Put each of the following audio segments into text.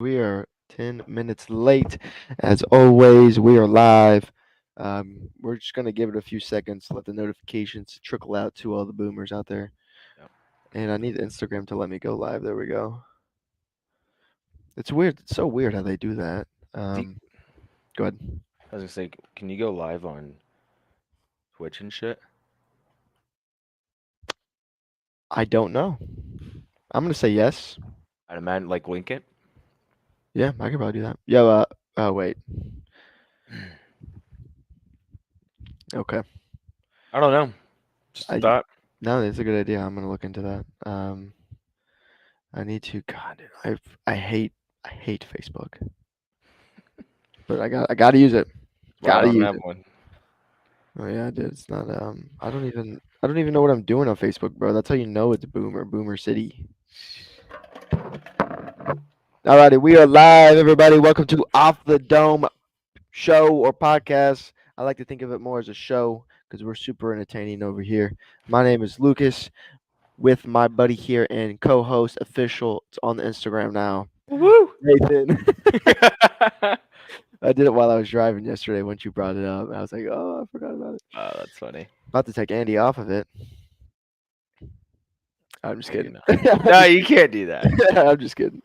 We are 10 minutes late. As always, we are live. We're just going to give it a few seconds, let the notifications trickle out to all the boomers out there. Yep. And I need Instagram to let me go live. There we go. It's weird. It's so weird how they do that. Do, Go ahead. I was gonna say, can you go live on Twitch and shit? I don't know. I'm going to say yes. I'd imagine like link it. Yeah, I could probably do that. Yeah, oh, wait. Okay. I don't know. Just a I thought. No, that's a good idea. I'm going to look into that. I need to. God, dude, I hate Facebook. But I gotta use it. Well, I Gotta don't use have it. one. Oh yeah, I did. It's not I don't even know what I'm doing on Facebook, bro. That's how you know it's Boomer City. Alrighty, we are live, everybody. Welcome to Off the Dome show or podcast. I like to think of it more as a show because we're super entertaining over here. My name is Lucas with my buddy here and co-host official. It's on the Instagram now. Woo! Nathan. I did it while I was driving yesterday once you brought it up. I was like, oh, I forgot about it. Oh, that's funny. About to take Andy off of it. I'm just Maybe kidding. not. No, you can't do that. I'm just kidding.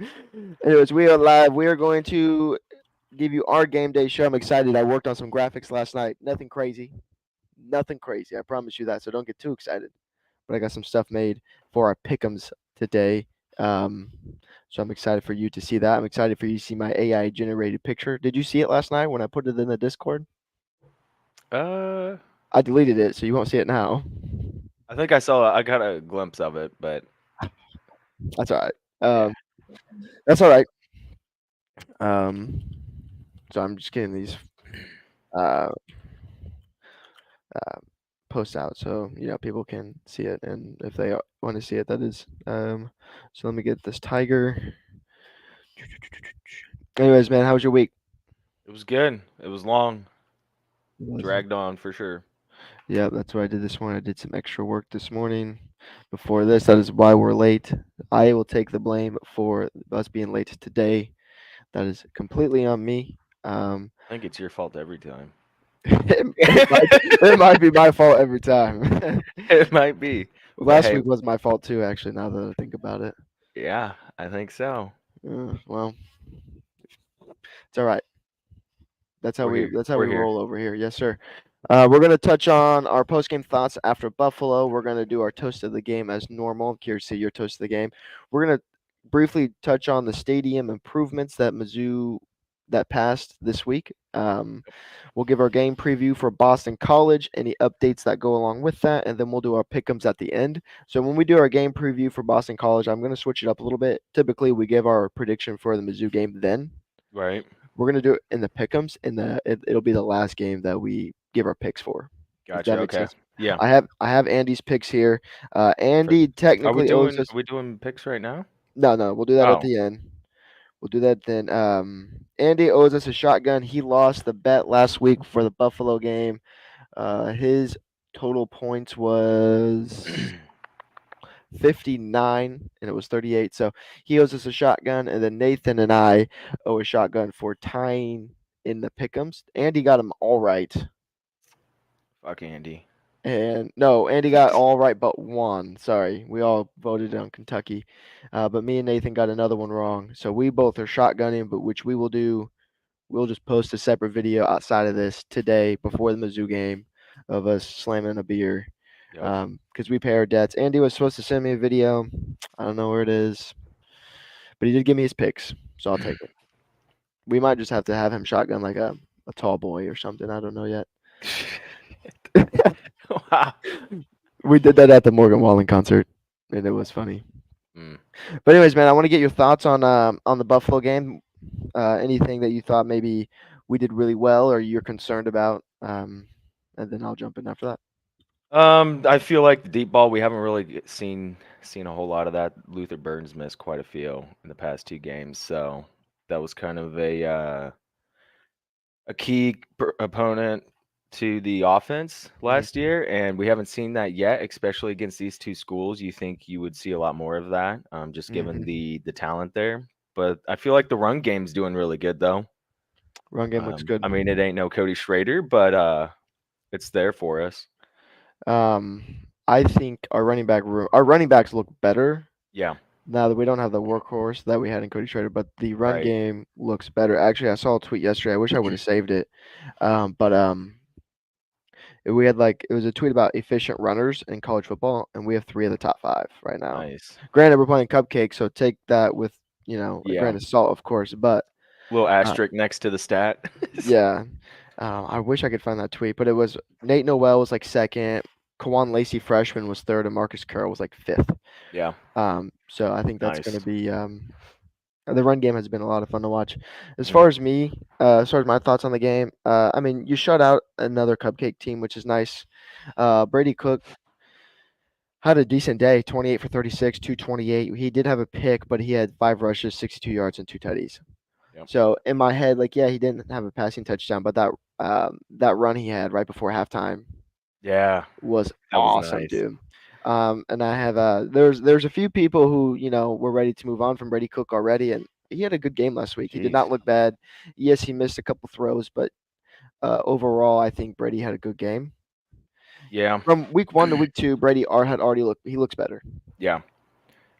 Anyways, we are live. We are going to give you our game day show. I'm excited. I worked on some graphics last night. Nothing crazy. Nothing crazy. I promise you that. So don't get too excited. But I got some stuff made for our pick'ems today. Um, so I'm excited for you to see that. I'm excited for you to see my AI generated picture. Did you see it last night when I put it in the Discord? Uh, I deleted it, so you won't see it now. I think I saw. I got a glimpse of it, but That's all right. yeah. That's all right. Um, so I'm just getting these uh, uh, posts out so people can see it, and if they want to see it, that is. So let me get this tiger. Anyways, man, how was your week? It was good. It was long, It was. dragged on for sure. Yeah, that's why I did this one. I did some extra work this morning. Before this, that is why we're late. I will take the blame for us being late today. That is completely on me. Um, I think it's your fault every time. it might be my fault every time. It might be, but Last hey, week was my fault too, actually. Now that I think about it, yeah, I think so. well, it's all right. That's how We're we here. that's how We're we here. roll over here. Yes, sir. We're gonna touch on our post game thoughts after Buffalo. We're gonna do our toast of the game as normal. I'm curious to see your toast of the game. We're gonna briefly touch on the stadium improvements that Mizzou that passed this week. We'll give our game preview for Boston College, any updates that go along with that, and then we'll do our pick'ems at the end. So when we do our game preview for Boston College, I'm gonna switch it up a little bit. Typically, we give our prediction for the Mizzou game then. Right. We're gonna do it in the pick'ems, and it'll be the last game that we give our picks for. If Gotcha. that makes Okay. sense. Yeah. I have Andy's picks here. For, Andy are we technically owes doing? us. Are we doing picks right now? No, we'll do that at Oh, the end. We'll do that then. Andy owes us a shotgun. He lost the bet last week for the Buffalo game. His total points was 59 and it was 38. So he owes us a shotgun, and then Nathan and I owe a shotgun for tying in the pick'ems. Andy got them all right. fuck Andy. And no, Andy got all right but one. Sorry, we all voted on Kentucky, but me and Nathan got another one wrong. So we both are shotgunning, but which we will do. We'll just post a separate video outside of this today before the Mizzou game of us slamming a beer, Yep. because we pay our debts. Andy was supposed to send me a video. I don't know where it is, but he did give me his picks, so I'll take it. We might just have to have him shotgun like a tall boy or something. I don't know yet. Wow. We did that at the Morgan Wallen concert, and it was funny. Mm. But anyways, man, I want to get your thoughts on the Buffalo game. Anything that you thought maybe we did really well or you're concerned about, and then I'll jump in after that. I feel like the deep ball we haven't really seen a whole lot of that. Luther Burns missed quite a few in the past two games, so that was kind of a key opponent to the offense Mhm. last year, and we haven't seen that yet, especially against these two schools. You think you would see a lot more of that, just given Mhm. the talent there. but I feel like the run game's doing really good though. Run game looks good. I mean, it ain't no Cody Schrader, but it's there for us. I think our running backs look better Yeah, now that we don't have the workhorse that we had in Cody Schrader, but the run right. game looks better. Actually, I saw a tweet yesterday. I wish I would have saved it. But we had it was a tweet about efficient runners in college football, and we have three of the top five right now. Nice. Granted, we're playing cupcake, so take that with a Yeah. grain of salt, of course. But Little uh, asterisk next to the stat. yeah, I wish I could find that tweet, but it was Nate Noel was like second, Kawan Lacey freshman was third, and Marcus Carroll was like fifth. Yeah, So I think that's going to nice. be the run game has been a lot of fun to watch. As Mm, far as me, as far as my thoughts on the game, I mean, you shut out another cupcake team, which is nice. Brady Cook had a decent day, 28 for 36, 228. He did have a pick, but he had 5 rushes, 62 yards, and 2 tutties. yep. So in my head, yeah, he didn't have a passing touchdown, but that run he had right before halftime Yeah, was that was awesome, nice. dude. And I have there's a few people who were ready to move on from Brady Cook already, and he had a good game last week. He did Jeez. not look bad. Yes, he missed a couple throws, but overall, I think Brady had a good game. Yeah, From week 1 to week 2, Brady had already he looks better. yeah.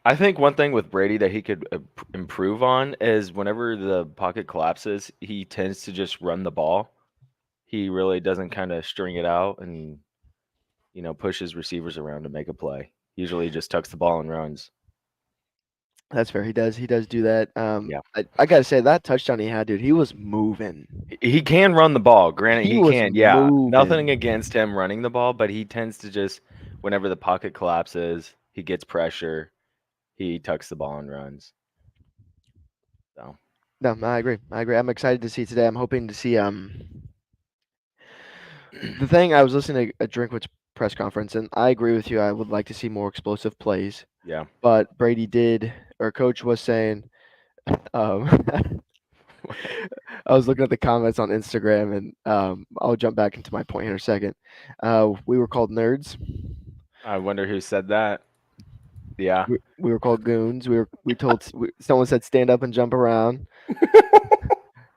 I think one thing with Brady that he could improve on is whenever the pocket collapses, he tends to just run the ball. He really doesn't kind of string it out and push his receivers around to make a play. Usually, he just tucks the ball and runs. That's fair. He does do that. Yeah, I gotta say that touchdown he had, dude, he was moving. he can run the ball. Granted, He he was can. Yeah, nothing moving. against him running the ball, but he tends to just whenever the pocket collapses, he gets pressure, he tucks the ball and runs. So No, I agree. I agree. I'm excited to see today. I'm hoping to see the thing. I was listening to a Drinkwitz press conference, and I agree with you. I would like to see more explosive plays. yeah. But Brady did, or coach was saying, um, I was looking at the comments on Instagram, and I'll jump back into my point here in a second. We were called nerds. I wonder who said that. Yeah. We were called goons. Someone said stand up and jump around.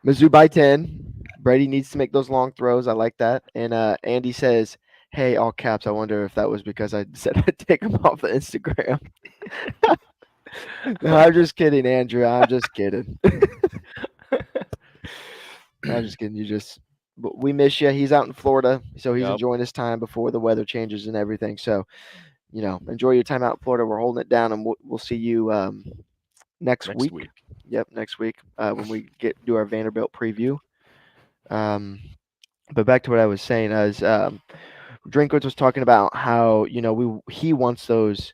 Mizzou by 10. Brady needs to make those long throws. I like that. And Andy says, "Hey, all caps. I wonder if that was because I said I'd take him off the Instagram." No, I'm just kidding, Andrew. I'm just kidding. I'm just kidding. But we miss you. He's out in Florida, so he's Yep. enjoying his time before the weather changes and everything. So, enjoy your time out in Florida. We're holding it down, and we'll see you next Next week. week. Yep, next week when we do our Vanderbilt preview. But back to what I was saying, as Drinkwitz was talking about how he wants those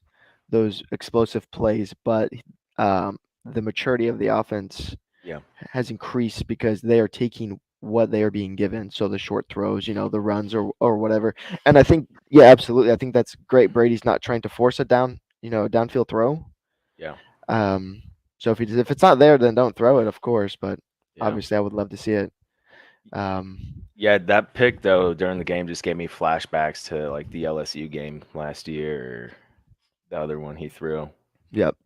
explosive plays, but the maturity of the offense Yeah. has increased because they are taking what they are being given. So the short throws, the runs or whatever. And I think, yeah, absolutely. I think that's great. Brady's not trying to force a downfield throw. Yeah. Um, so if it's not there, then don't throw it, of course. But Yeah. obviously, I would love to see it. Um, Yeah, that pick though during the game just gave me flashbacks to like the LSU game last year or the other one he threw. yep.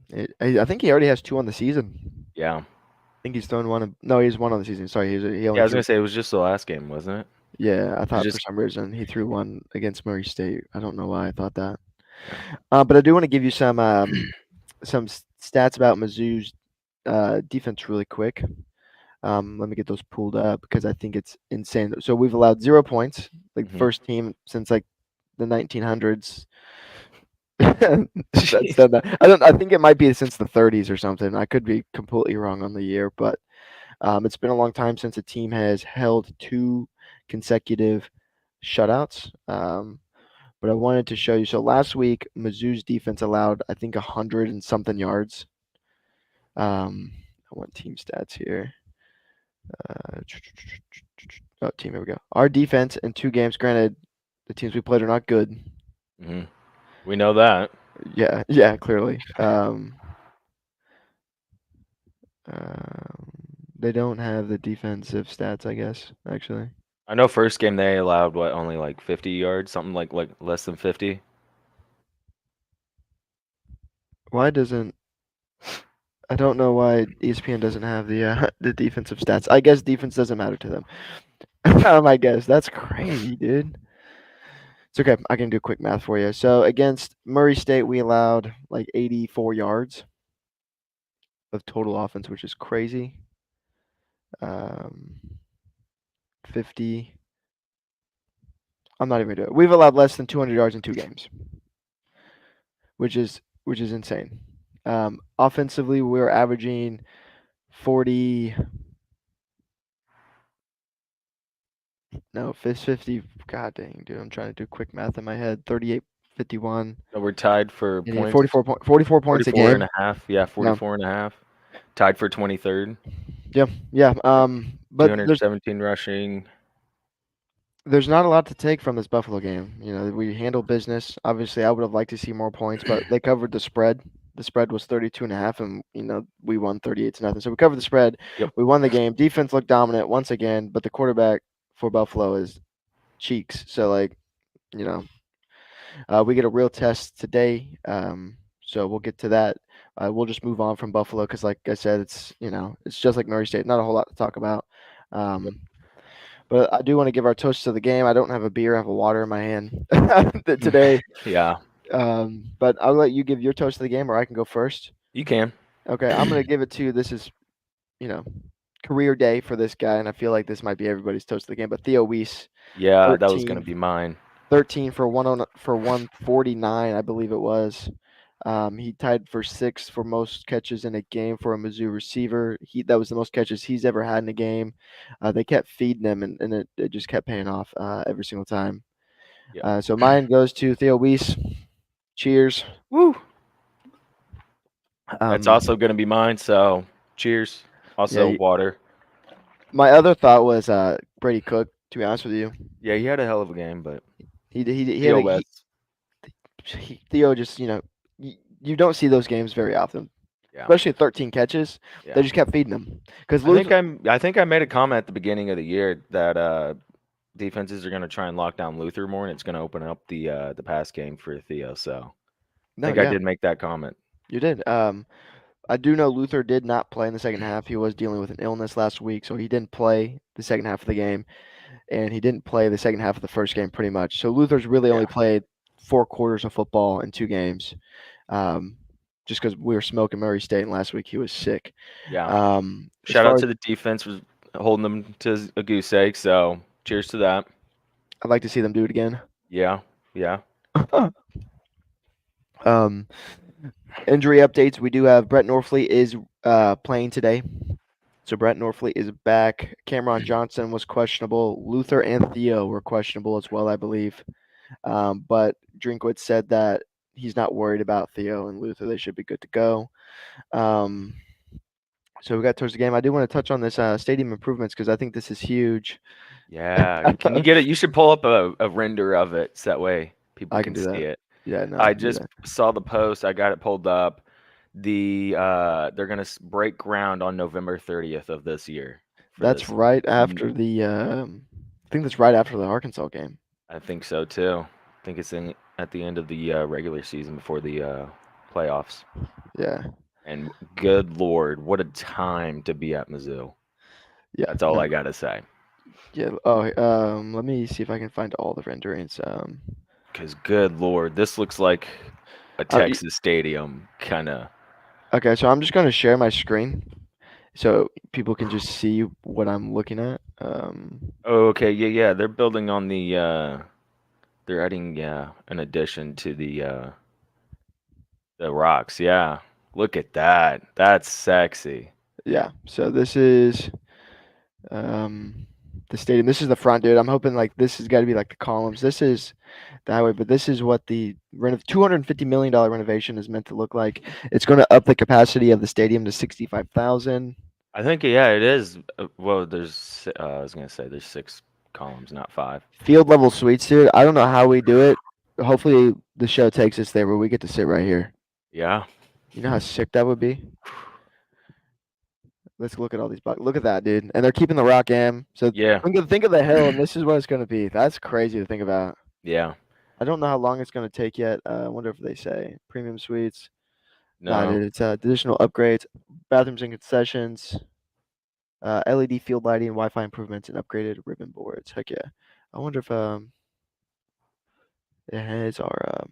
I think he already has two on the season. Yeah. I think he's thrown one. No, he's one on the season. Sorry, he Yeah, only I was threw. gonna say it was just the last game, wasn't it? Yeah, I It was thought for just some reason he threw one against Murray State. I don't know why I thought that. yeah. But I do want to give you some stats about Mizzou's defense really quick. Let me get those pulled up because I think it's insane. So we've allowed 0 points, like Mhm. first team since like the 1900s. That's Jeez. done that. I think it might be since the 30s or something. I could be completely wrong on the year, but it's been a long time since a team has held two consecutive shutouts. But I wanted to show you. So last week, Mizzou's defense allowed, I think, 100 and something yards. I want team stats here. Uh, oh, team, here we go. Our defense in 2 games, granted, the teams we played are not good. Mhm. We know that. Yeah, yeah, clearly. Um, they don't have the defensive stats, I guess, actually. I know first game they allowed what only like 50 yards, something like less than 50. Why doesn't I don't know why ESPN doesn't have the the defensive stats. I guess defense doesn't matter to them. I guess that's crazy, dude. It's okay. I can do quick math for you. So against Murray State, we allowed like 84 yards of total offense, which is crazy. 50. I'm not even gonna do it. We've allowed less than 200 yards in 2 games, which is insane. Offensively, we're averaging 40. No, 50. God dang, dude. I'm trying to do quick math in my head. 38, 51. So we're tied for Idiot. points. 44 points a 44 and game. a half. Yeah, No. 44 and a half. Tied for 23rd. Yeah, yeah. But 217 rushing. there's not a lot to take from this Buffalo game. You know, we handle business. Obviously, I would have liked to see more points, but they covered the spread. The spread was 32 and a half, and we won 38 to nothing. So we covered the spread. Yep. We won the game. Defense looked dominant once again, but the quarterback for Buffalo is Cheeks. So like, you we get a real test today. So we'll get to that. We'll just move on from Buffalo because, like I said, it's just like Murray State. Not a whole lot to talk about. But I do want to give our toast to the game. I don't have a beer. I have a water in my hand today. Yeah. But I'll let you give your toast to the game, or I can go first. You can. Okay, I'm gonna give it to you. This is, you know, career day for this guy, and I feel like this might be everybody's toast of the game. But Theo Weiss, Yeah, that was 13 going to be mine. 13 for 149, I believe it was. He tied for sixth for most catches in a game for a Mizzou receiver. That was the most catches he's ever had in a game. They kept feeding him, and it just kept paying off every single time. Yeah. So mine goes to Theo Weiss. Cheers. Woo. That's Um, also going to be mine. So cheers. Also yeah. water. My other thought was Brady Cook. To be honest with you, Yeah, he had a hell of a game, but he had Theo West. Theo just you don't see those games very often, Yeah. especially 13 catches. Yeah. They just kept feeding him because I think I made a comment at the beginning of the year that defenses are going to try and lock down Luther more, and it's going to open up the pass game for Theo. So I think I did make that comment. You did. I do know Luther did not play in the second half. He was dealing with an illness last week, so he didn't play the second half of the game, and he didn't play the second half of the first game pretty much. So Luther's really only played 4 quarters of football in 2 games, just because we were smoking Murray State, and last week he was sick. Yeah. Shout out to the defense for holding them to a goose egg. So cheers to that. I'd like to see them do it again. Yeah. Yeah. Injury updates. We do have Brett Norfleet is playing today. So Brett Norfleet is back. Cameron Johnson was questionable. Luther and Theo were questionable as well, I believe. But Drinkwitz said that he's not worried about Theo and Luther. They should be good to go. So we got towards the game. I do want to touch on this stadium improvements because I think this is huge. Yeah. Can you get it? You should pull up a render of it so that way people can do see that. it. Yeah, no. I just saw the post. I got it pulled up. They're gonna break ground on November 30th of this year. That's right after the. I think that's right after the Arkansas game. I think so too. I think it's at the end of the regular season before the playoffs. Yeah. And good Lord, what a time to be at Mizzou. Yeah, that's all I gotta say. Yeah. Oh, let me see if I can find all the renderings. Because good Lord, this looks like a Texas stadium kind of. Okay, so I'm just gonna share my screen, so people can just see what I'm looking at. Oh, okay, yeah. They're building on the. They're adding an addition to the rocks. Yeah, look at that. That's sexy. Yeah. So this is the stadium. This is the front, dude. I'm hoping like this has got to be like the columns. This is the highway, but this is what the $250 million renovation is meant to look like. It's going to up the capacity of the stadium to 65,000. I think it is. Well, there's. I was gonna say there's 6 columns, not 5. Field level suites, dude. I don't know how we do it. Hopefully the show takes us there where we get to sit right here. Yeah. You know how sick that would be? Let's look at all these bucks. Look at that, dude. And they're keeping the rock am. So yeah. Think of the hill, and this is what it's going to be. That's crazy to think about. Yeah. I don't know how long it's going to take yet. I wonder if they say premium suites. Nah, No. dude, it's additional upgrades, bathrooms and concessions, LED field lighting, Wi-Fi improvements, and upgraded ribbon boards. Heck yeah! I wonder if it has our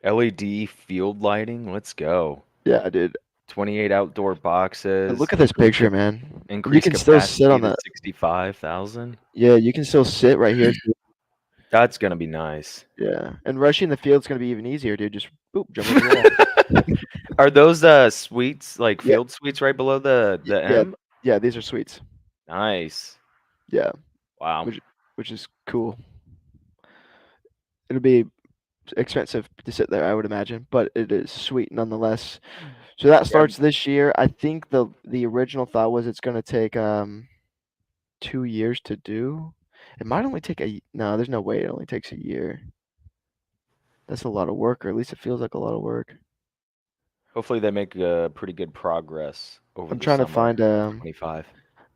LED field lighting. Let's go. yeah, dude. 28 outdoor boxes. Look at this picture, man. And you Increase can still sit capacity on to the 65,000. yeah, you can still sit right here. That's gonna be nice. Yeah, and rushing the field's gonna be even easier, dude. Just boop, jump over the wall. Are those suites like Yeah, field suites right below the yeah, M? yeah. These are suites. Nice. Yeah, Wow. which which is cool. It'll be expensive to sit there, I would imagine, but it is sweet nonetheless. So that Yeah. starts this year. I think the original thought was it's gonna take 2 years to do. It might only take no. There's no way it only takes a year. That's a lot of work, or at least it feels like a lot of work. Hopefully they make pretty good progress over I'm the trying to summer find of 25.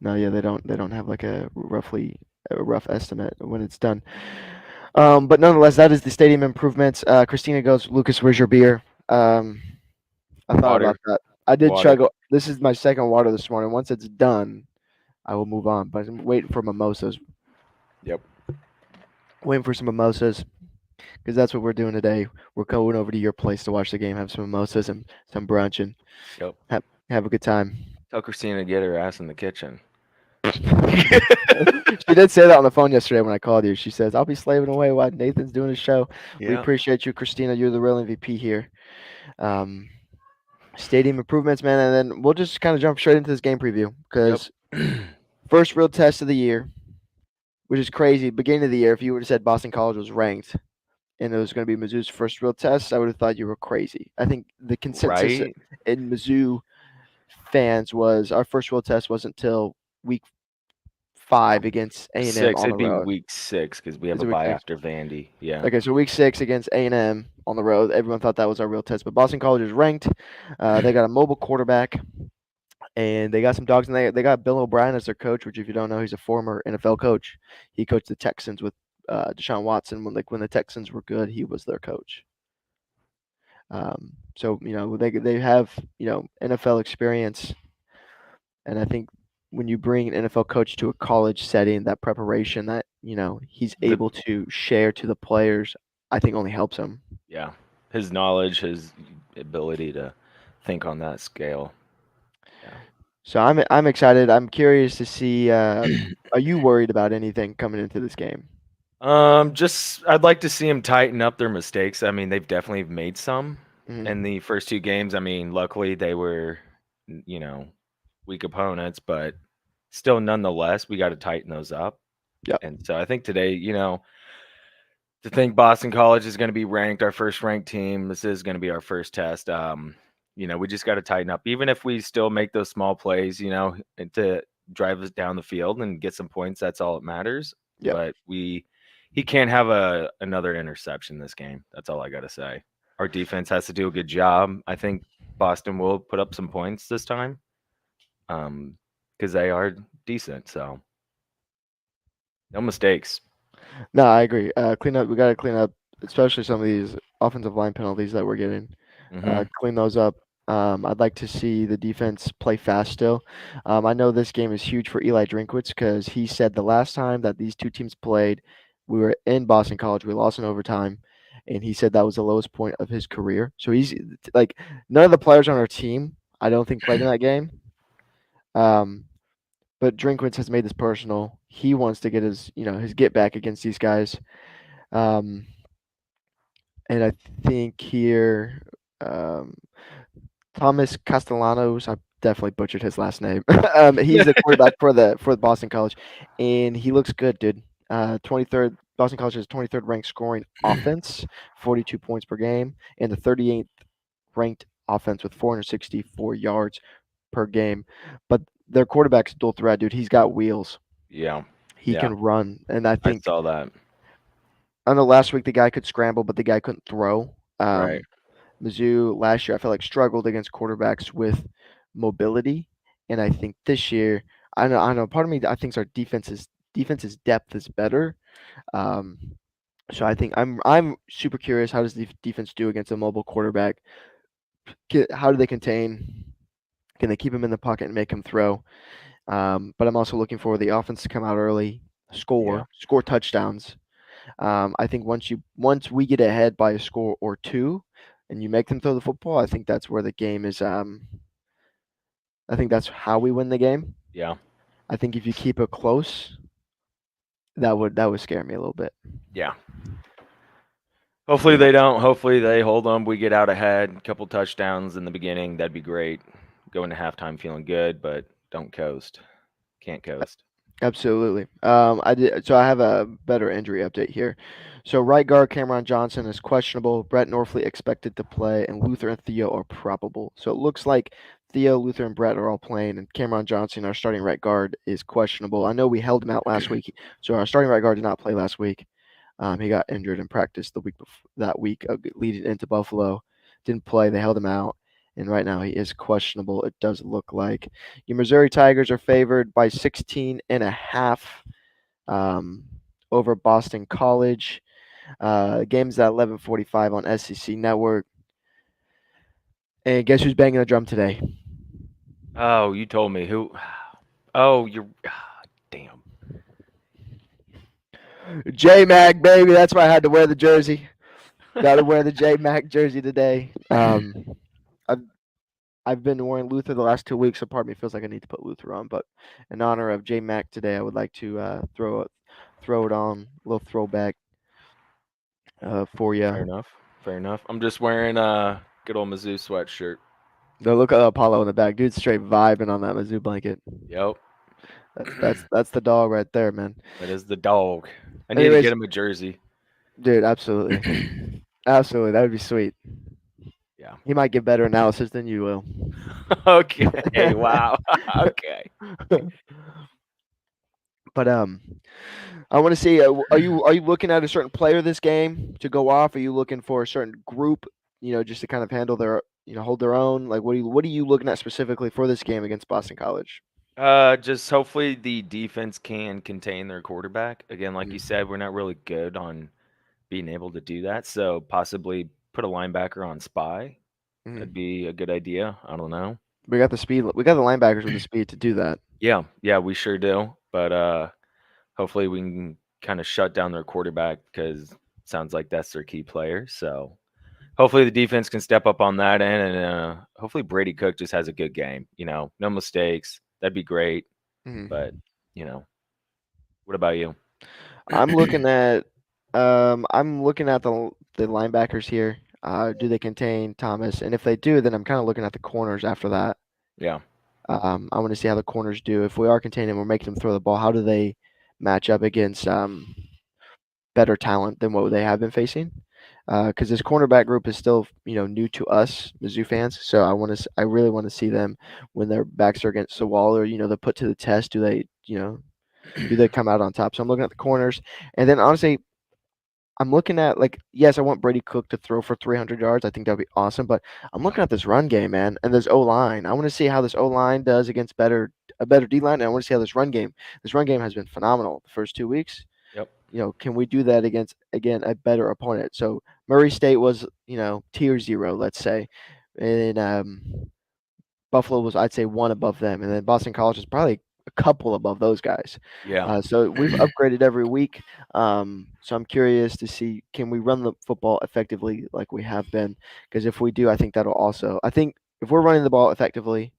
no, yeah, they don't have like a rough estimate when it's done. But nonetheless, that is the stadium improvements. Christina goes, Lucas, where's your beer? I thought about Water, that. I did water. chug. This is my second water this morning. Once it's done, I will move on. But I'm waiting for mimosas. Yep. Waiting for some mimosas because that's what we're doing today. We're going over to your place to watch the game, have some mimosas and some brunch, and Yep. have a good time. Tell Christina to get her ass in the kitchen. She did say that on the phone yesterday when I called you. She says, "I'll be slaving away while Nathan's doing his show." We Yeah. appreciate you, Christina. You're the real MVP here. Um, Stadium improvements, man, and then we'll just kind of jump straight into this game preview Yep. because first real test of the year, which is crazy. Beginning of the year, if you would have said Boston College was ranked and it was going to be Mizzou's first real test, I would have thought you were crazy. I think the consensus Right? in Mizzou fans was our first real test wasn't until week 5 against A&M Six. on It'd the be road. week 6 because we have Is a it week bye 6? after Vandy. Yeah. Okay, so week 6 against A&M on the road. Everyone thought that was our real test, but Boston College is ranked. They got a mobile quarterback, and they got some dogs, and they got Bill O'Brien as their coach. Which, if you don't know, he's a former NFL coach. He coached the Texans with Deshaun Watson when the Texans were good. He was their coach. So they have NFL experience, and I think when you bring an NFL coach to a college setting, that preparation that he's The able to share to the players, I think only helps him. Yeah. His knowledge, his ability to think on that scale. Yeah. So I'm excited. I'm curious to see. Are you worried about anything coming into this game? Just I'd like to see them tighten up their mistakes. I mean, they've definitely made some in Hmm. the first 2 games. I mean, luckily they were, weak opponents, but still, nonetheless, we got to tighten those up. Yeah. And so I think today, to think Boston College is going to be ranked, our first ranked team, this is going to be our first test. We just got to tighten up, even if we still make those small plays, and to drive us down the field and get some points. That's all that matters. Yeah. But he can't have another interception this game. That's all I got to say. Our defense has to do a good job. I think Boston will put up some points this time, because they are decent. So no mistakes. No, I agree. Clean up. We got to clean up, especially some of these offensive line penalties that we're getting. Hmm. Clean those up. I'd like to see the defense play fast still. I know this game is huge for Eli Drinkwitz because he said the last time that these two teams played, we were in Boston College. We lost in overtime, and he said that was the lowest point of his career. So he's like, none of the players on our team, I don't think, played in that game. Um, but Drinkwitz has made this personal. He wants to get his get back against these guys. Um, and I think here, um, Thomas Castellanos, I definitely butchered his last name. He's the quarterback for the Boston College, and he looks good, dude. 23rd Boston College is 23rd ranked scoring offense, 42 points per game, and the 38th ranked offense with 464 yards per game. But their quarterback's dual threat, dude. He's got wheels. Yeah. He Yeah. can run, and I I think saw that. I know last week the guy could scramble, but the guy couldn't throw. Right. Mizzou last year, I feel like struggled against quarterbacks with mobility, and I think this year, I know. Part of me, I think our defense's depth is better. Um, so I think I'm super curious. How does the defense do against a mobile quarterback? how do they contain? Can they keep him in the pocket and make him throw? But I'm also looking for the offense to come out early, Yeah. score touchdowns. I think once we get ahead by a score or two, and you make them throw the football, I think that's where the game is. I think that's how we win the game. Yeah. I think if you keep it close, that would scare me a little bit. Yeah. What Hopefully about they don't. Hopefully they hold them. We get out ahead. A couple touchdowns in the beginning. That'd be great. Go into halftime feeling good, but don't coast. Can't coast. Absolutely. I did. So I have a better injury update here. So right guard Cameron Johnson is questionable. Brett Norfleet expected to play, and Luther and Theo are probable. So it looks like Theo, Luther, and Brett are all playing, and Cameron Johnson, our starting right guard, is questionable. I know we held him out last week, so our starting right guard did not play last week. He got injured in practice the week that week, leading into Buffalo. Didn't play. They held him out, and right now he is questionable. It does look like your Missouri Tigers are favored by 16 and a half um, over Boston College. Game's at 11:45 on SEC Network. And guess who's banging the drum today? Oh, you told me who? Oh, you're. Damn. J Mac, baby. That's why I had to wear the jersey. Got to wear the J Mac jersey today. I've I've been wearing Luther the last 2 weeks, so part of me feels like I need to put Luther on. But in honor of J Mac today, I would like to throw it on, a little throwback for Fair you. enough. Fair enough. I'm just wearing good old Mizzou sweatshirt. The look at Apollo in the back, dude, straight vibing on that Mizzou blanket. Yep. That's the dog right there, man. That is the dog. I need to Anyways, get him a jersey. dude, absolutely, absolutely, that would be sweet. Yeah. He might give better analysis than you will. Okay. Wow. Okay. But I want to see. Are you looking at a certain player this game to go off? Are you looking for a certain group? Just to kind of handle their, hold their own. Like, what are you looking at specifically for this game against Boston College? Just hopefully the defense can contain their quarterback. Again, like you Mhm. said, we're not really good on being able to do that. So possibly put a linebacker on spy. That'd Mhm. be a good idea. I don't know. We got the speed. We got the linebackers with the speed to do that. Yeah, yeah, we sure do. But hopefully we can kind of shut down their quarterback because sounds like that's their key player. So hopefully the defense can step up on that end, and hopefully Brady Cook just has a good game. No mistakes. That'd be great. But Mhm. you know, what about you? I'm looking at the linebackers here. Do they contain Thomas? And if they do, then I'm kind of looking at the corners after that. Yeah. I want to see how the corners do. If we are containing, we're making them throw the ball. How do they match up against better talent than what they have been facing? Because this cornerback group is still, new to us, Mizzou fans. So I really want to see them when their backs are against the wall, or they're put to the test. Do they come out on top? So I'm looking at the corners, and then honestly, I'm looking at, like, yes, I want Brady Cook to throw for 300 yards. I think that'd be awesome. But I'm looking at this run game, man, and this O line. I want to see how this O line does against a better D line, and I want to see how this run game. This run game has been phenomenal the first 2 weeks. Yep. Can we do that against, again, a better opponent? So Murray State was, tier zero, let's say, and Buffalo was, I'd say, one above them, and then Boston College is probably a couple above those guys. Yeah. So we've upgraded every week. So I'm curious to see, can we run the football effectively like we have been? Because if we do, I think that'll also. I think if we're running the ball effectively,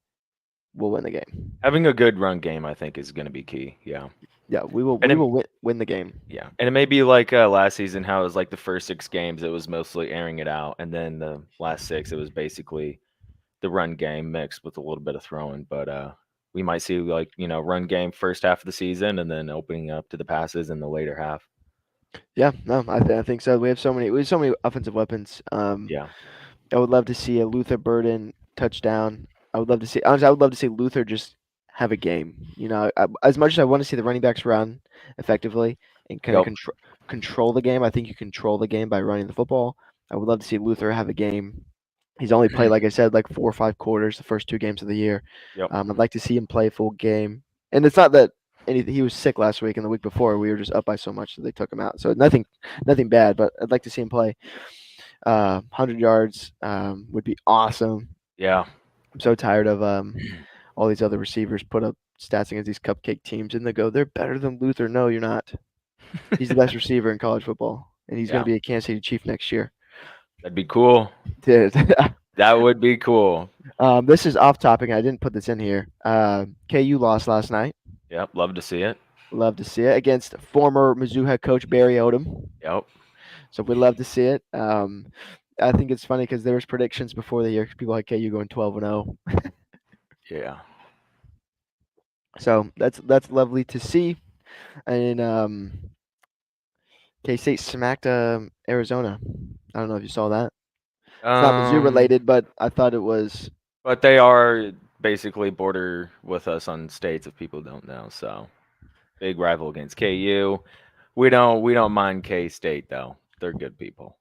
we'll win the game. Having a good run game, I think, is going to be key. Yeah. Yeah, we will. And We it, will win the game. yeah, and it may be like last season, how it was like the first 6 games, it was mostly airing it out, and then the last 6, it was basically the run game mixed with a little bit of throwing. But we might see like run game first half of the season, and then opening up to the passes in the later half. Yeah, no, I think so. We have so many offensive weapons. Yeah. I would love to see a Luther Burden touchdown. I would love to see. Honestly, I would love to see Luther just have a game. As much as I want to see the running backs run effectively and kind of Yep. control the game, I think you control the game by running the football. I would love to see Luther have a game. He's only played, like I said, like 4 or 5 quarters the first 2 games of the year. Yep. I'd like to see him play a full game. And it's not that anything. He was sick last week and the week before. We were just up by so much that they took him out. So nothing bad. But I'd like to see him play. 100 yards would be awesome. Yeah. I'm so tired of all these other receivers put up stats against these cupcake teams and they go, they're better than Luther. No, you're not. He's the best receiver in college football, and he's going to Yeah. be a Kansas City Chief next year. That'd be cool. Dude. That would be cool. This is off topic. I didn't put this in here. KU lost last night. Yep. Love to see it. Love to see it against former Mizzou head coach Barry Odom. Yep. So we love to see it. I think it's funny because there was predictions before the year. People like KU going 12-0. Yeah. So that's lovely to see. And K State smacked Arizona. I don't know if you saw that. It's not Mizzou Um, related, but I thought it was. but they are basically border with us on states if people don't know. So big rival against KU. We don't mind K State though. They're good people.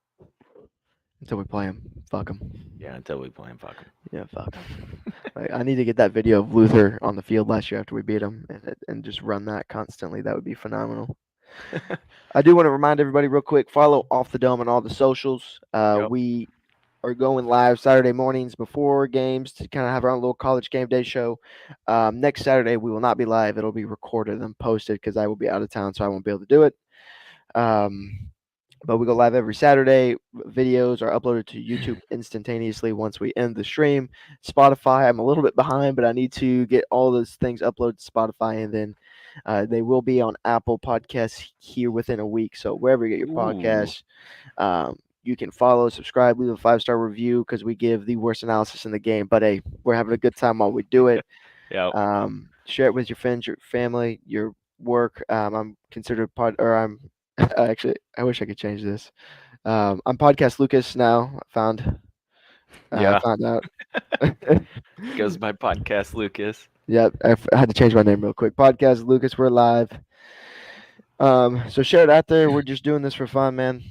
Until we play them. Fuck them. Yeah, until we play 'em, fuck 'em. Yeah, fuck 'em. Like, I need to get that video of Luther on the field last year after we beat him and just run that constantly. That would be phenomenal. I do want to remind everybody real quick, follow Off the Dome on all the socials. Yep. We are going live Saturday mornings before games to kind of have our own little college game day show. Next Saturday, we will not be live. It'll be recorded and posted because I will be out of town, so I won't be able to do it. But we go live every Saturday. Videos are uploaded to YouTube instantaneously once we end the stream. Spotify, I'm a little bit behind, but I need to get all those things uploaded to Spotify, and then they will be on Apple Podcasts here within a week. So wherever you get your Ooh. podcasts, you can follow, subscribe, leave a 5-star review because we give the worst analysis in the game. But hey, we're having a good time while we do it. Yep. Share it with your friends, your family, your work. I'm considered actually, I wish I could change this. I'm podcast Lucas now. I Yeah. found out. Goes my podcast, Lucas. Yep, I had to change my name real quick. Podcast Lucas, we're live. So share it out there. We're just doing this for fun, man.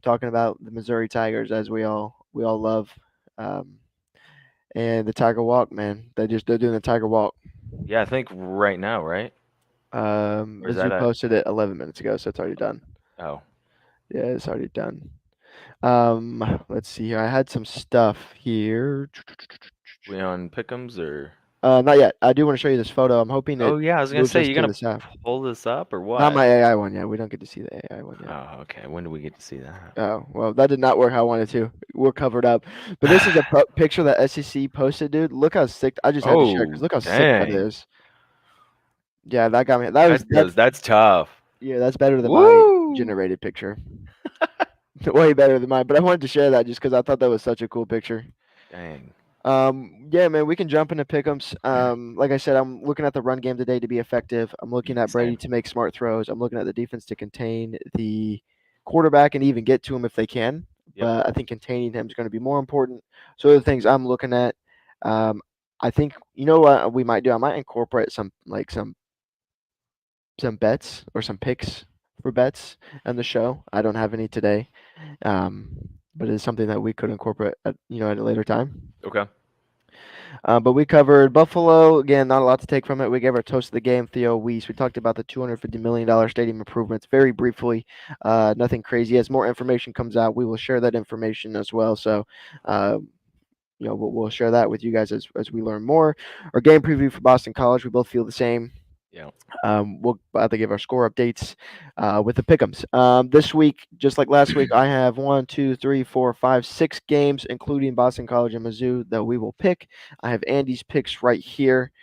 Talking about the Missouri Tigers as we all love. Um, and the Tiger Walk, man. They're doing the Tiger Walk. Yeah, I think right now, right? Or is that Mizzou a posted it 11 minutes ago, so it's already done. oh. Yeah, it's already done. Let's see here. I had some stuff here. We on Pick'ems or Not yet. I do want to show you this photo. I'm hoping it oh yeah, I was gonna moves say us you to gonna the south. pull this up or Not what? my AI one yet. We don't get to see the AI one yet. Oh, okay. When do we get to see that? Oh, well, that did not work how I wanted to. We're covered up. But this is a picture that SEC posted, dude. Look how sick. I just had to share because Oh, look how sick that dang. is. Yeah, that got me. That's That's tough. yeah, that's better than my Woo! generated picture. Way better than mine. But I wanted to share that just because I thought that was such a cool picture. Dang. Yeah, man, we can jump into pick'ems. Like I said, I'm looking at the run game today to be effective. I'm looking at Brady Same. to make smart throws. I'm looking at the defense to contain the quarterback and even get to him if they can. Yep. But I think containing him is going to be more important. So the things I'm looking at, I think you know what we might do. I might incorporate some bets or some picks for bets on the show. I don't have any today, but it's something that we could incorporate at a later time. Okay. But we covered Buffalo. Again, not a lot to take from it. We gave our toast of the game, Theo Weiss. We talked about the $250 million stadium improvements very briefly. Nothing crazy. As more information comes out, we will share that information as well. So, we'll share that with you guys as we learn more. Our game preview for Boston College, we both feel the same. Yeah. We'll have to give our score updates with the pick'ems. This week, just like last week, I have 1, 2, 3, 4, 5, 6 games, including Boston College and Mizzou, that we will pick. I have Andy's picks right here.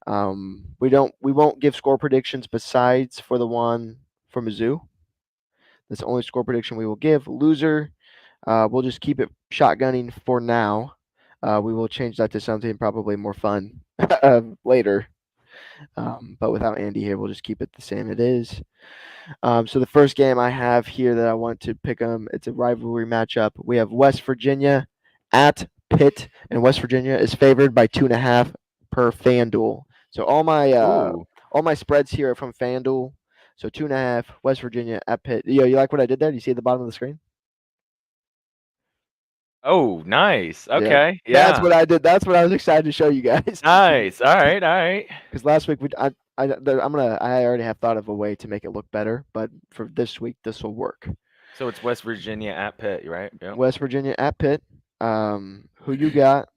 We won't give score predictions besides for the one for Mizzou. That's the only score prediction we will give. Loser, we'll just keep it shotgunning for now. We will change that to something probably more fun later. But without Andy here, we'll just keep it the same it is. So the first game I have here that I want to pick them, it's a rivalry matchup. We have West Virginia at Pitt, and West Virginia is favored by 2.5 per FanDuel. So Ooh. all my spreads here are from FanDuel. So 2.5 West Virginia at Pitt. Yo, you like what I did there? Do you see at the bottom of the screen? Oh, nice. Yeah, Okay. that's Yeah. what I did. That's what I was excited to show you guys. Nice. All right. All right. Because last week I already have thought of a way to make it look better, but for this week this will work. So it's West Virginia at Pitt, right? Yep. West Virginia at Pitt. Who you got?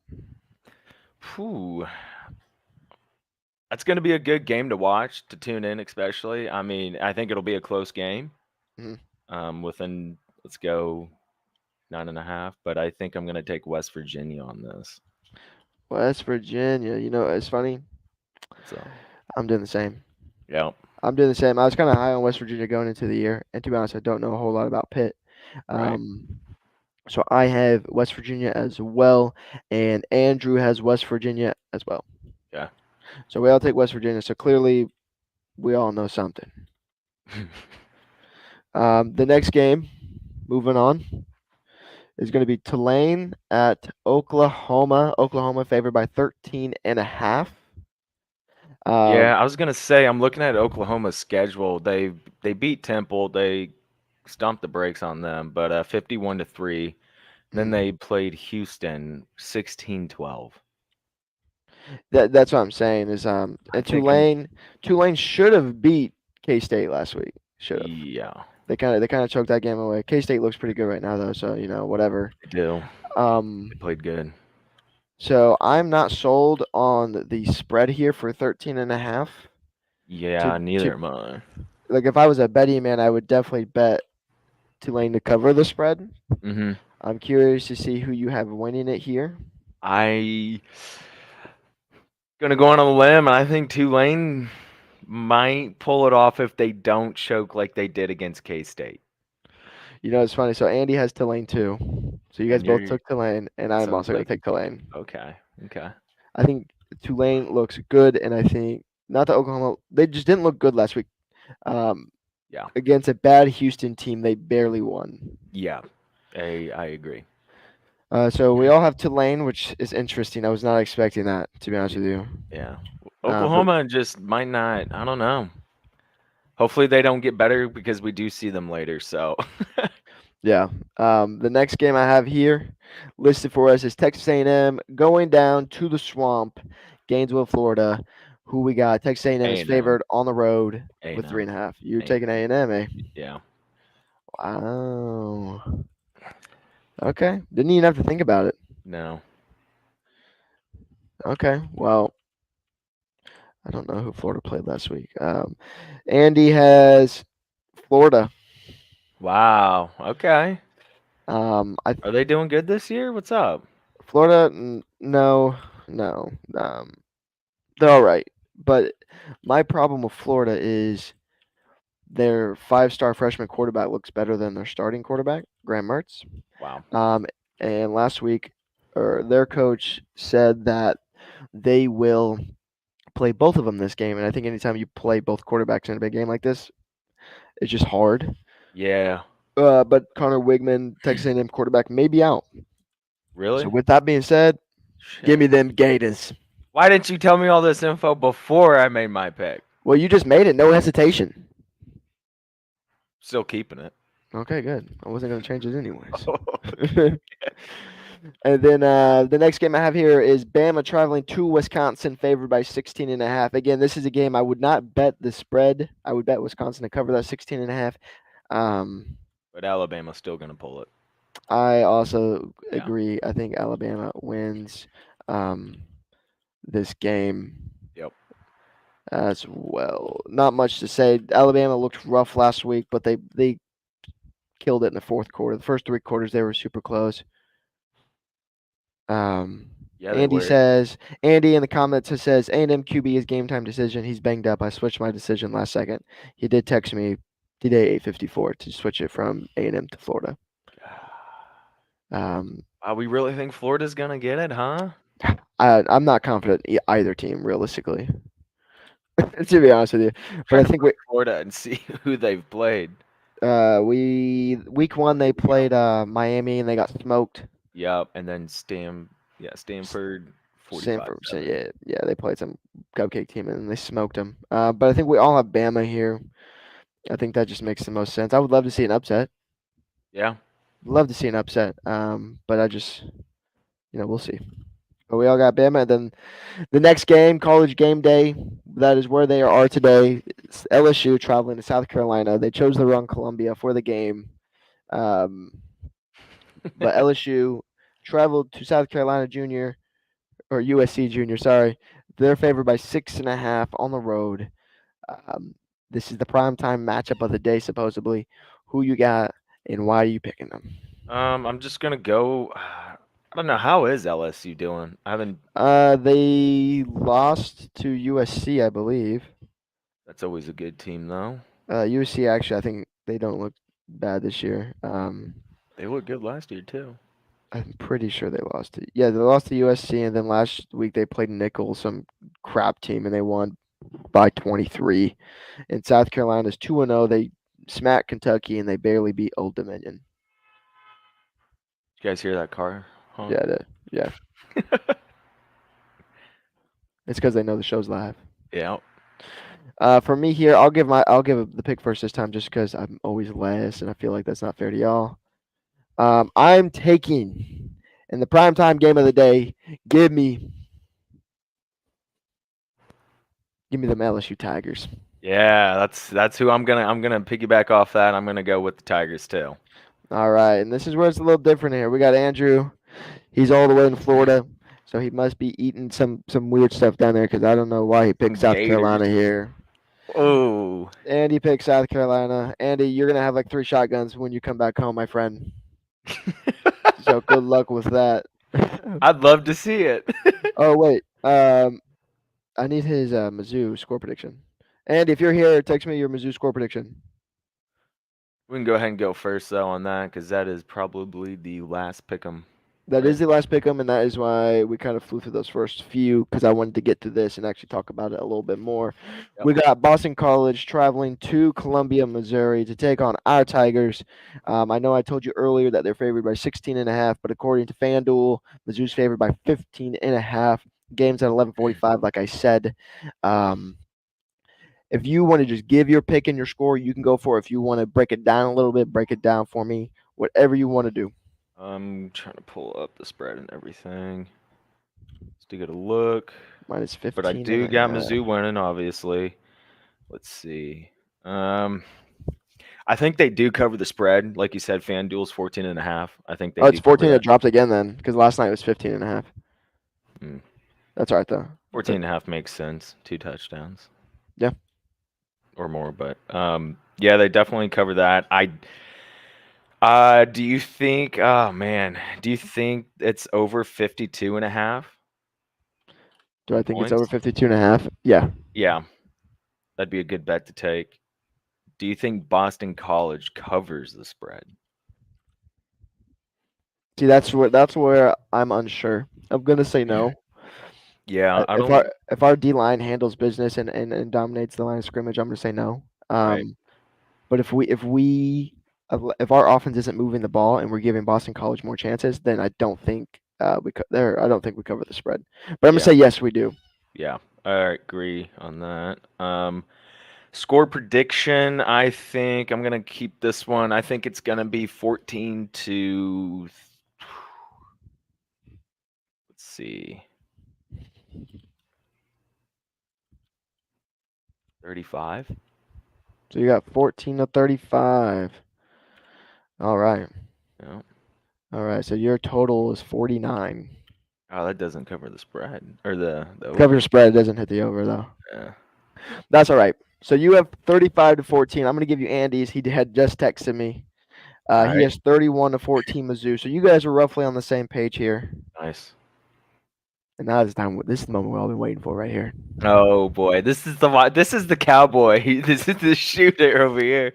Whew. That's going to be a good game to watch, to tune in, especially. I mean, I think it'll be a close game. Mhm. Within, let's go 9.5, but I think I'm going to take West Virginia on this. West Virginia. You know, it's funny. So, I'm doing the same. yeah, I'm doing the same. I was kind of high on West Virginia going into the year, and to be honest, I don't know a whole lot about Pitt. right. Um, so I have West Virginia as well, and Andrew has West Virginia as well. Yeah. So we all take West Virginia. So clearly, we all know something. The next game, moving on, is going to be Tulane at Oklahoma. Oklahoma favored by 13 and a half. Yeah, I was gonna say I'm looking at Oklahoma's schedule. They beat Temple. They stomped the brakes on them, but 51-3. Then Mhm. they played Houston 16-12. That's what I'm saying is I and think I'm Tulane should have beat K State last week. Should have. yeah, They kind of choked that game away. K State looks pretty good right now though, so you know whatever. they do. They Um, played good. so I'm not sold on the spread here for 13 and a half. To Yeah, to neither am I. like if I was a betting man, I would definitely bet Tulane to cover the spread. hmm I'm curious to see who you have winning it here. I gonna go on a limb, and I think Tulane might pull it off if they don't choke like they did against K State. You know, it's funny. So Andy has Tulane too. So you guys And both you're took Tulane, and I'm so also going like to take Tulane. okay, okay, I think Tulane looks good, and I think not that Oklahoma. They just didn't look good last week. Um, yeah, against a bad Houston team, they barely won. yeah. I agree. So we all have Tulane, which is interesting. I was not expecting that, to be honest with you. Yeah. But Oklahoma just might not. I don't know. Hopefully they don't get better because we do see them later. So yeah, the next game I have here listed for us is Texas A&M going down to the Swamp, Gainesville, Florida. Who we got? Texas A&M is A&M, favored on the road with three A&M, and a half. You're taking A&M. A&M, eh? Yeah. Wow. Okay. Didn't even have to think about it. No. Okay. Well, I don't know who Florida played last week. Andy has Florida. Wow. Okay. I Are they doing good this year? What's up? Florida. No, no. They're all right, but my problem with Florida is their five-star freshman quarterback looks better than their starting quarterback, Graham Mertz. Wow. Um, and last week, or their coach said that they will play both of them this game. And I think anytime you play both quarterbacks in a big game like this, it's just hard. Yeah. But Connor Wigman, Texas A&M quarterback, may be out. So Really? with that being said, give Shit. me them Gators. Why didn't you tell me all this info before I made my pick? Well, you just made it, no hesitation. Still keeping it. Okay, good. I wasn't going to change it anyways. And then the next game I have here is Bama traveling to Wisconsin, favored by 16 and a half. Again, this is a game I would not bet the spread. I would bet Wisconsin to cover that 16 and a half. But Alabama's still gonna pull it. I also Yeah. agree. I think Alabama wins um, this game Yep. as well. Not much to say. Alabama looked rough last week, but they killed it in the fourth quarter. The first three quarters they were super close. Um, Yeah, they were. Andy in the comments says A&M QB is game time decision. He's banged up. I switched my decision last second. He did text me today 8:54 to switch it from A&M to Florida. Um, We really think Florida's gonna get it, huh? I'm not confident either team realistically, to be honest with you. But I Trying to think play Florida and see who they've played. we week one they played Miami and they got smoked. Yep, and then Stanford Sanford, 45-7. yeah, they played some cupcake team and they smoked them. But I think we all have Bama here. I think that just makes the most sense. I would love to see an upset. Yeah. Love to see an upset. But I just, we'll see. But we all got Bama. And then the next game, College Game Day. That is where they are today. It's LSU traveling to South Carolina. They chose the wrong Columbia for the game. Um, but LSU traveled to South Carolina Junior or USC Junior. Sorry, they're favored by 6.5 on the road. Um, this is the primetime matchup of the day, supposedly. Who you got and why are you picking them? I'm just gonna go. I don't know, how is LSU doing? I haven't. They lost to USC, I believe. That's always a good team though. USC actually, I think they don't look bad this year. They looked good last year too. I'm pretty sure they lost to yeah, they lost to USC, and then last week they played Nickel, some crap team, and they won by 23. And South Carolina's 2-0. They smacked Kentucky, and they barely beat Old Dominion. You guys hear that car honk? Yeah, yeah. It's because they know the show's live. Yeah. For me here, I'll give the pick first this time, just because I'm always last, and I feel like that's not fair to y'all. I'm taking in the primetime game of the day. Give me them LSU Tigers. Yeah, that's who I'm gonna piggyback off that. I'm gonna go with the Tigers too. All right, and this is where it's a little different here. We got Andrew. He's all the way in Florida, so he must be eating some weird stuff down there because I don't know why he picked Some South Gators. Carolina here. Oh. Andy picked South Carolina. Andy, you're gonna have like 3 shotguns when you come back home, my friend. So good luck with that. I'd love to see it. Oh wait, I need his Mizzou score prediction. Andy, if you're here, text me your Mizzou score prediction. We can go ahead and go first though on that because that is probably the last pick 'em, That right? is the last pick'em, and that is why we kind of flew through those first few because I wanted to get to this and actually talk about it a little bit more. Yep. We got Boston College traveling to Columbia, Missouri to take on our Tigers. I know I told you earlier that they're favored by 16.5, but according to FanDuel, Mizzou's favored by 15.5. Game's at 11:45, like I said. Um, if you want to just give your pick and your score, you can go for it. If you want to break it down a little bit, break it down for me. Whatever you want to do. I'm trying to pull up the spread and everything just to get a look. Minus But I 15 and do a got half. Mizzou winning, obviously. Let's see. Um, I think they do cover the spread. Like you said, FanDuel's 14.5. I think they Oh, it's do cover 14. It that. dropped again then, because last night it was 15.5. Mm. That's all right though. 14.5 makes sense. 2 touchdowns Yeah. or more, but yeah, they definitely cover that. Do you think? Oh man, do you think it's over 52.5 Do I think it's over points? 52.5? Yeah. Yeah, that'd be a good bet to take. Do you think Boston College covers the spread? See, that's where I'm unsure. I'm gonna say no. Yeah, I If don't. our D line handles business and dominates the line of scrimmage, I'm gonna say no. Right. But if our offense isn't moving the ball and we're giving Boston College more chances, then I don't think I don't think we cover the spread. But I'm gonna Yeah. say yes, we do. Yeah. I agree on that. Score prediction. I think I'm gonna keep this one. I think it's gonna be 14 to. Let's see. 35. So you got 14 to 35. All right. Yeah. All right. So your total is 49. Oh, that doesn't cover the spread or the Cover over. spread doesn't hit the over though. Yeah. That's all right. So you have 35 to 14. I'm gonna give you Andy's. He had just texted me. All He right. has 31 to 14 Mizzou. So you guys are roughly on the same page here. Nice. And now it's time. This is the moment we've all been waiting for right here. Oh boy, this is the cowboy. This is the shooter over here.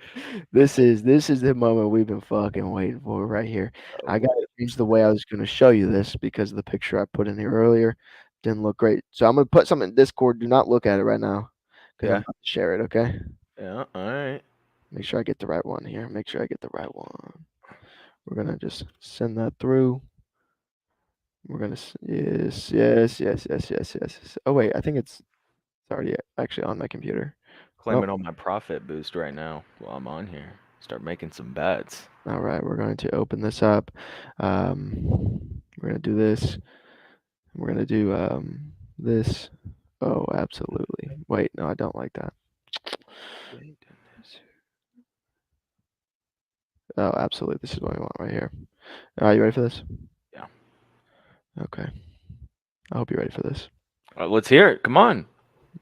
This is the moment we've been fucking waiting for right here. Oh I got boy. to change the way I was gonna show you this because the picture I put in here earlier didn't look great. So I'm gonna put something in Discord. Do not look at it right now because I'm Yeah. about to share it. Okay. Yeah. All right. Make sure I get the right one here. Make sure I get the right one. We're gonna just send that through. We're gonna yes. Oh wait, I think it's already actually on my computer. Nope. Claiming on my profit boost right now while I'm on here. Start making some bets. All right, we're going to open this up. We're gonna do this. We're gonna do this. Oh, absolutely. Wait, no, I don't like that. Oh, absolutely. This is what we want right here. All right, you ready for this? Yeah. Okay. I hope you're ready for this. Let's hear it. Come on.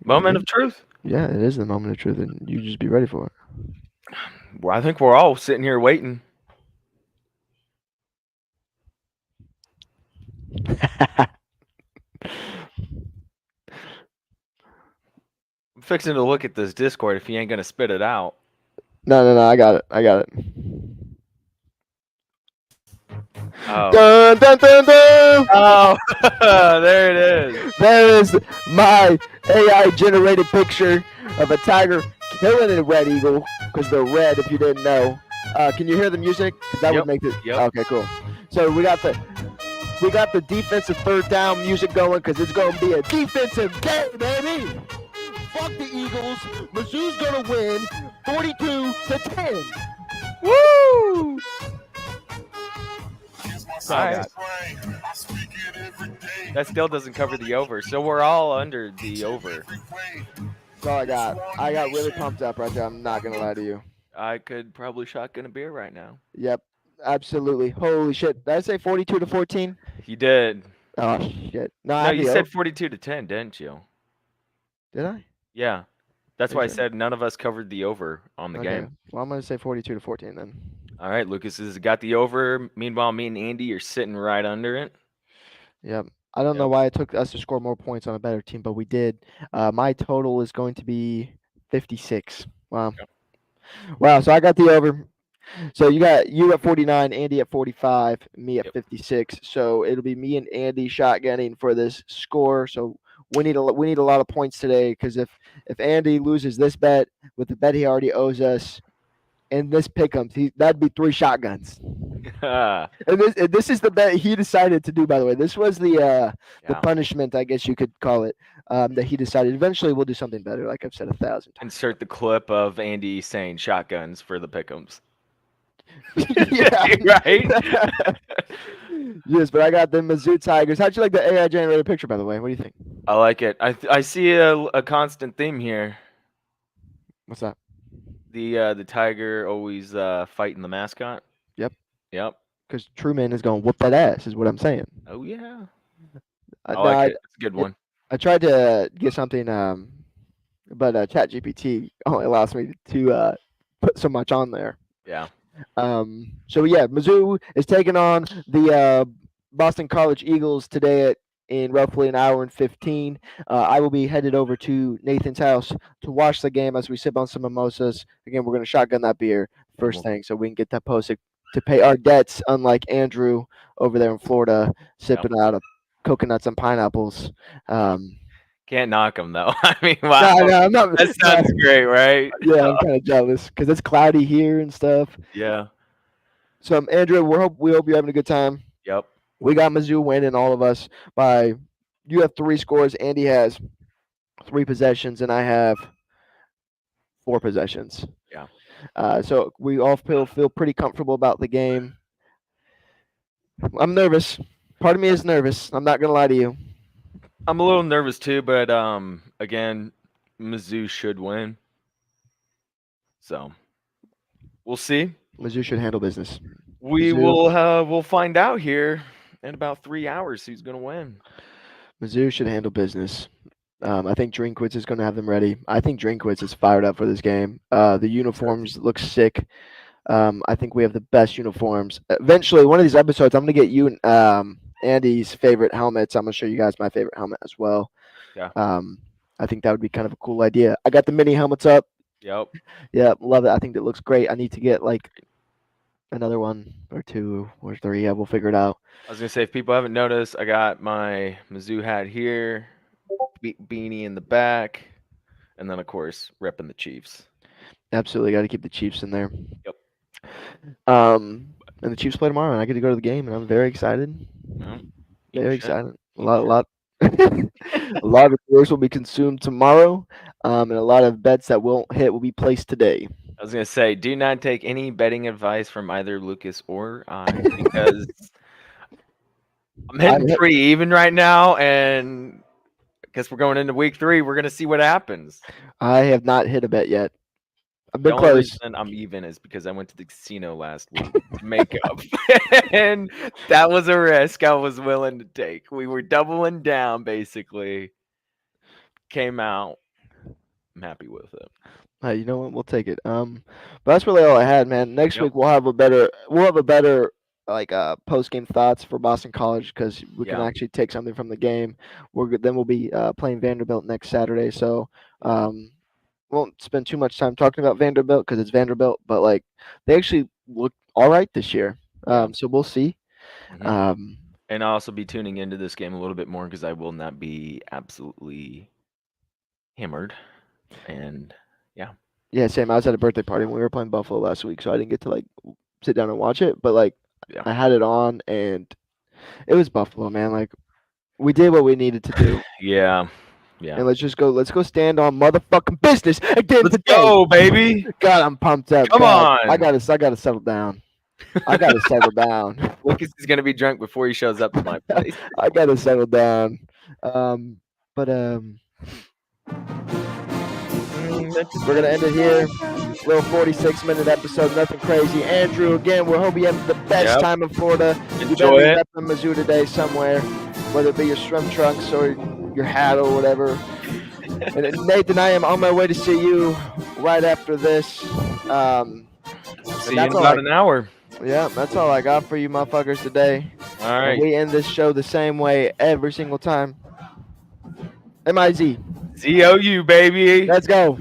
Moment Yeah, of truth. yeah, it is the moment of truth, and you just be ready for Well, I think we're all sitting here waiting. it. I'm fixing to look at this Discord if he ain't gonna spit it out. No, I got it. I got it. Oh. Dun, dun, dun, dun. Oh, there it is. There is my AI generated picture of a tiger killing a red eagle because they're red. If you didn't know, can you hear the music? Because that would Yep. make it. Yep. Okay, cool. So we got the defensive third down music going because it's going to be a defensive game, baby. Fuck the Eagles. Mizzou's going to win 42-10. Woo! All right. That still doesn't cover the over, so we're all under the over. That's all I got. I got really pumped up right there. I'm not going to lie to you. I could probably shotgun a beer right now. Yep. Absolutely. Holy shit. Did I say 42-14? You did. Oh, shit. No, I No, have you the said over. 42-10, didn't you? Did I? Yeah. That's Are you why I sure? said none of us covered the over on the Okay. game. Well, I'm going to say 42-14 then. All right, Lucas has got the over. Meanwhile, me and Andy are sitting right under it. Yep. I don't know Yep. why it took us to score more points on a better team, but we did. My total is going to be 56. Wow. Okay. Wow. So I got the over. So you at 49, Andy at 45, me at Yep. 56. So it'll be me and Andy shotgunning for this score. So we need a lot of points today because if Andy loses this bet with the bet he already owes us and this pick'em, that'd be 3 shotguns. And this is the bet he decided to do. By the way, this was the Yeah. punishment, I guess you could call it, that he decided. Eventually, we'll do something better, like I've said 1,000 times. Insert the clip of Andy saying shotguns for the pick'ems. Yeah. Right? Yes, but I got the Mizzou Tigers. How'd you like the AI generated picture, by the way? What do you think? I like it. I see a constant theme here. What's that? The tiger always fighting the mascot. Yep. Yep. Because Truman is going to whoop that ass, is what I'm saying. Oh yeah. I, I no, like I, it. It's a good one. I tried to get something, but ChatGPT only allows me to put so much on there. Yeah. So yeah, Mizzou is taking on the Boston College Eagles today in roughly an hour and 15. I will be headed over to Nathan's house to watch the game as we sip on some mimosas. Again, we're going to shotgun that beer first thing so we can get that posted to pay our debts, unlike Andrew over there in Florida sipping out of coconuts and pineapples. Can't knock them though. I mean, wow. No, I'm not. That sounds great, right? Yeah, I'm kind of jealous because it's cloudy here and stuff. Yeah. So, Andrew, we hope you're having a good time. Yep. We got Mizzou winning all of us by. You have 3 scores. Andy has 3 possessions, and I have 4 possessions. Yeah. So we all feel pretty comfortable about the game. I'm nervous. Part of me is nervous. I'm not gonna lie to you. I'm a little nervous too, but again, Mizzou should win. So we'll see. Mizzou should handle business. We Mizzou, we'll find out here in about 3 hours who's gonna win. Mizzou should handle business. I think Drinkwitz is going to have them ready. I think Drinkwitz is fired up for this game. The uniforms look sick. I think we have the best uniforms. Eventually, one of these episodes, I'm going to get you Andy's favorite helmets. I'm going to show you guys my favorite helmet as well. Yeah. I think that would be kind of a cool idea. I got the mini helmets up. Yep. Yeah, love it. I think it looks great. I need to get like another 1 or 2 or 3. Yeah, we'll figure it out. I was gonna say, if people haven't noticed, I got my Mizzou hat here, beanie in the back, and then of course repping the Chiefs. Absolutely, got to keep the Chiefs in there. Yep. And the Chiefs play tomorrow, and I get to go to the game, and I'm very excited. Well, Very excited. A lot a lot of beers will be consumed tomorrow, and a lot of bets that won't hit will be placed today. I was gonna say, do not take any betting advice from either Lucas or I because I'm hitting pretty even right now, and I guess we're going into week 3. We're gonna see what happens. I have not hit a bet yet. I've The been only close. reason I'm even is because I went to the casino last week to make up, and that was a risk I was willing to take. We were doubling down, basically. Came out. I'm happy with it. Hey, you know what? We'll take it. But that's really all I had, man. Next Yep. week we'll have a better like post game thoughts for Boston College because we can Yeah. actually take something from the game. Then we'll be playing Vanderbilt next Saturday, so Yeah. won't spend too much time talking about Vanderbilt because it's Vanderbilt. But like they actually look all right this year. Yeah. So we'll see. hmm Um, And I'll also be tuning into this game a little bit more because I will not be absolutely hammered. And yeah. yeah, same. I was at a birthday party when we were playing Buffalo last week, so I didn't get to like sit down and watch it. But like Yeah. I had it on and it was Buffalo, man. Like we did what we needed to do. Yeah. Yeah. And let's go stand on motherfucking business again Let's today. go, baby. God, I'm pumped up. Come God, I on. gotta settle down. I gotta settle down. Lucas is gonna be drunk before he shows up to my place. I gotta settle down. But we're gonna end it here. Little 46-minute episode, nothing crazy. Andrew, again, we hope you have the best Yep. time in Florida. You Enjoy better it. be repping Mizzou today somewhere, whether it be your swim trunks or your hat or whatever. And Nathan, I am on my way to see you right after this. See you in that's all about an hour. Yeah, that's all I got for you motherfuckers today. All And right. we end this show the same way every single time. MIZ. ZOU, baby. Let's go.